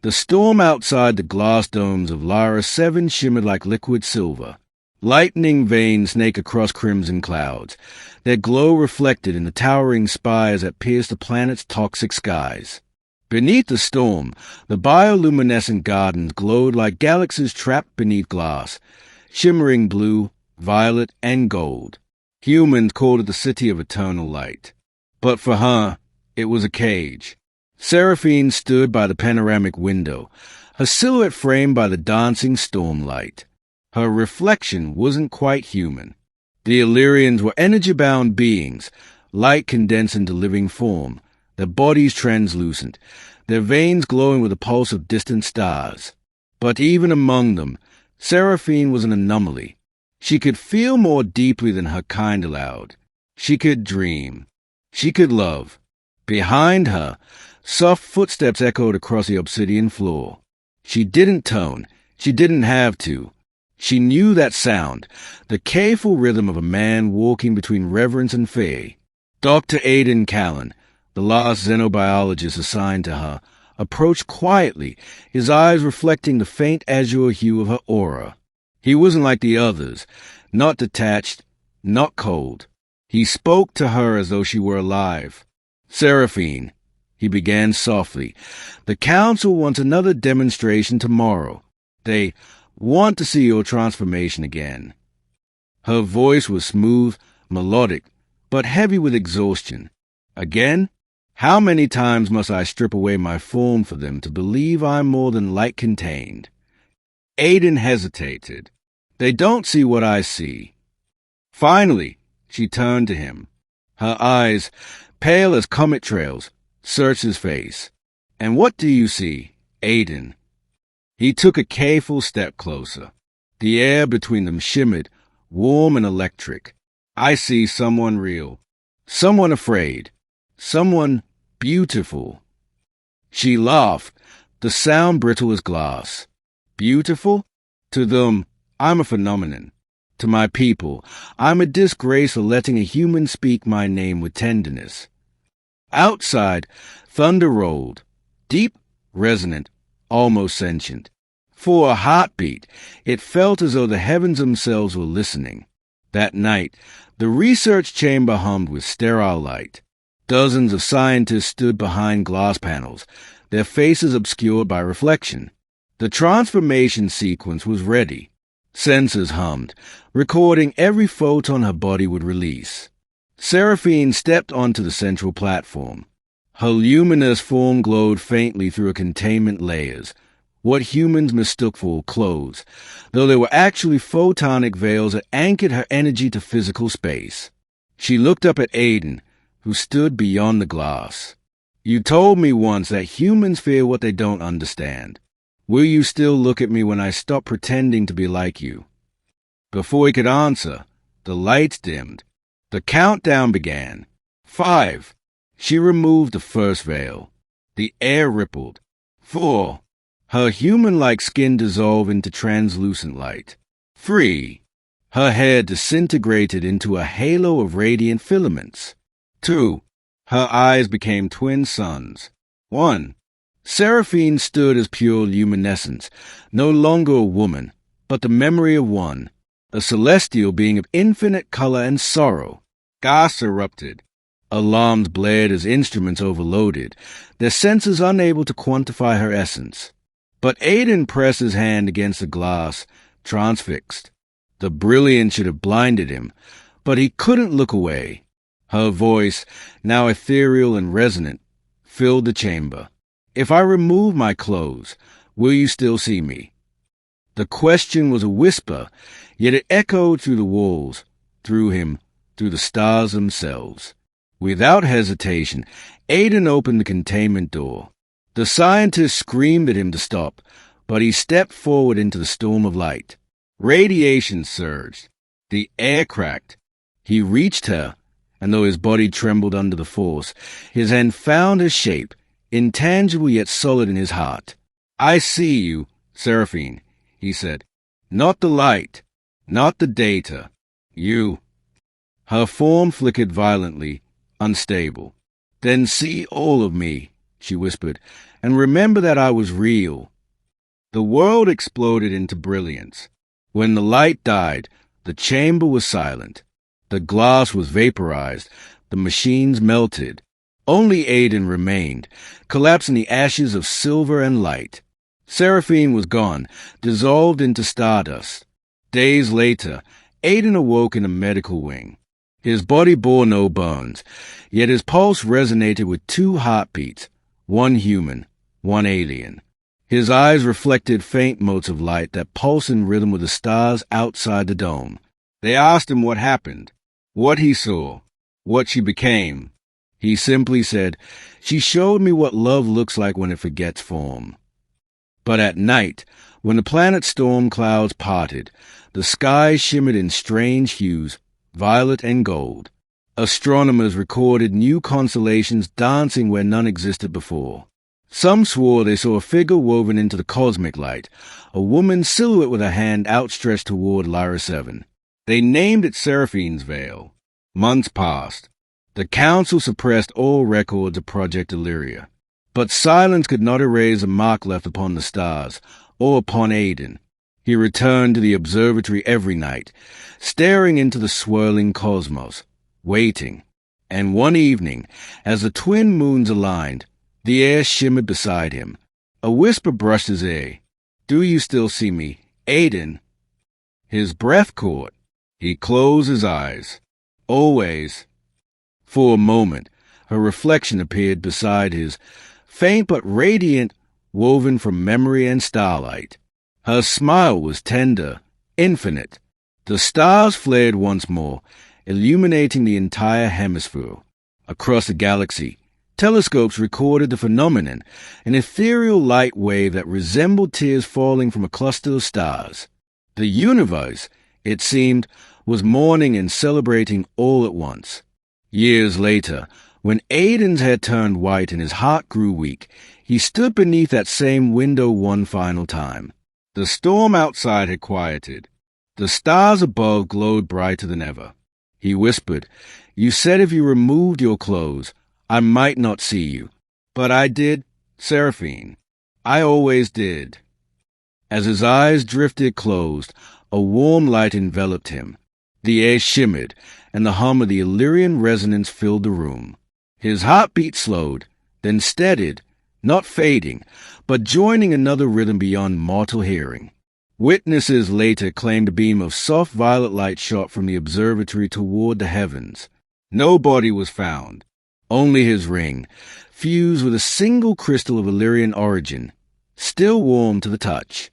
The storm outside the glass domes of Lara 7 shimmered like liquid silver. Lightning veins snake across crimson clouds, their glow reflected in the towering spires that pierced the planet's toxic skies. Beneath the storm, the bioluminescent gardens glowed like galaxies trapped beneath glass, shimmering blue, violet, and gold. Humans called it the City of Eternal Light. But for her, it was a cage. Seraphine stood by the panoramic window, her silhouette framed by the dancing stormlight. Her reflection wasn't quite human. The Illyrians were energy-bound beings, light condensed into living form, their bodies translucent, their veins glowing with the pulse of distant stars. But even among them, Seraphine was an anomaly. She could feel more deeply than her kind allowed. She could dream. She could love. Behind her, soft footsteps echoed across the obsidian floor. She didn't tone. She didn't have to. She knew that sound, the careful rhythm of a man walking between reverence and fear. Dr. Aidan Callan, the last xenobiologist assigned to her, approached quietly, his eyes reflecting the faint azure hue of her aura. He wasn't like the others, not detached, not cold. He spoke to her as though she were alive. "Seraphine," he began softly, "the Council wants another demonstration tomorrow. They want to see your transformation again." Her voice was smooth, melodic, but heavy with exhaustion. "Again? How many times must I strip away my form for them to believe I'm more than light contained?" Aidan hesitated. "They don't see what I see." Finally, she turned to him. Her eyes, pale as comet trails, searched his face. "And what do you see, Aidan?" He took a careful step closer. The air between them shimmered, warm and electric. "I see someone real, someone afraid, someone beautiful." She laughed, the sound brittle as glass. "Beautiful? To them, I'm a phenomenon. To my people, I'm a disgrace for letting a human speak my name with tenderness." Outside, thunder rolled, deep, resonant, almost sentient. For a heartbeat, it felt as though the heavens themselves were listening. That night, the research chamber hummed with sterile light. Dozens of scientists stood behind glass panels, their faces obscured by reflection. The transformation sequence was ready. Sensors hummed, recording every photon her body would release. Seraphine stepped onto the central platform. Her luminous form glowed faintly through her containment layers, what humans mistook for clothes, though they were actually photonic veils that anchored her energy to physical space. She looked up at Aidan, who stood beyond the glass. "You told me once that humans fear what they don't understand. Will you still look at me when I stop pretending to be like you?" Before he could answer, the lights dimmed. The countdown began. 5. She removed the first veil. The air rippled. 4. Her human-like skin dissolved into translucent light. 3. Her hair disintegrated into a halo of radiant filaments. 2. Her eyes became twin suns. 1. Seraphine stood as pure luminescence, no longer a woman, but the memory of one, a celestial being of infinite color and sorrow. Gasps erupted. Alarms blared as instruments overloaded, their senses unable to quantify her essence. But Aidan pressed his hand against the glass, transfixed. The brilliance should have blinded him, but he couldn't look away. Her voice, now ethereal and resonant, filled the chamber. "If I remove my clothes, will you still see me?" The question was a whisper, yet it echoed through the walls, through him, through the stars themselves. Without hesitation, Aidan opened the containment door. The scientist screamed at him to stop, but he stepped forward into the storm of light. Radiation surged. The air cracked. He reached her, and though his body trembled under the force, his hand found his shape, intangible yet solid in his heart. "I see you, Seraphine," he said. "Not the light, not the data. You." Her form flickered violently, unstable. "Then see all of me," she whispered, "and remember that I was real." The world exploded into brilliance. When the light died, the chamber was silent. The glass was vaporized. The machines melted. Only Aiden remained, collapsed in the ashes of silver and light. Seraphine was gone, dissolved into stardust. Days later, Aiden awoke in a medical wing. His body bore no bones, yet his pulse resonated with 2 heartbeats, one human, one alien. His eyes reflected faint motes of light that pulsed in rhythm with the stars outside the dome. They asked him what happened, what he saw, what she became. He simply said, "She showed me what love looks like when it forgets form." But at night, when the planet's storm clouds parted, the sky shimmered in strange hues, violet and gold. Astronomers recorded new constellations dancing where none existed before. Some swore they saw a figure woven into the cosmic light, a woman's silhouette with a hand outstretched toward Lyra 7. They named it Seraphine's Veil. Months passed. The Council suppressed all records of Project Illyria. But silence could not erase the mark left upon the stars, or upon Aiden. He returned to the observatory every night, staring into the swirling cosmos, waiting. And one evening, as the twin moons aligned, the air shimmered beside him. A whisper brushed his ear. "Do you still see me, Aiden?" His breath caught. He closed his eyes. "Always." For a moment, her reflection appeared beside his, faint but radiant, woven from memory and starlight. Her smile was tender, infinite. The stars flared once more, illuminating the entire hemisphere. Across the galaxy, telescopes recorded the phenomenon, an ethereal light wave that resembled tears falling from a cluster of stars. The universe, it seemed, was mourning and celebrating all at once. Years later, when Aiden's head turned white and his heart grew weak, he stood beneath that same window one final time. The storm outside had quieted. The stars above glowed brighter than ever. He whispered, "You said if you removed your clothes, I might not see you. But I did, Seraphine. I always did." As his eyes drifted closed, a warm light enveloped him. The air shimmered, and the hum of the Illyrian resonance filled the room. His heartbeat slowed, then steadied, not fading, but joining another rhythm beyond mortal hearing. Witnesses later claimed a beam of soft violet light shot from the observatory toward the heavens. No body was found, only his ring, fused with a single crystal of Illyrian origin, still warm to the touch.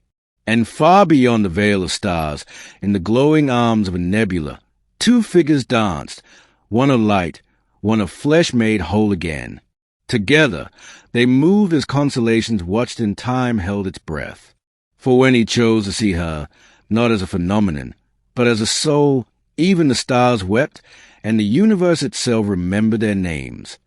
And far beyond the veil of stars, in the glowing arms of a nebula, 2 figures danced, one of light, one of flesh made whole again. Together, they moved as constellations watched and time held its breath. For when he chose to see her, not as a phenomenon, but as a soul, even the stars wept, and the universe itself remembered their names.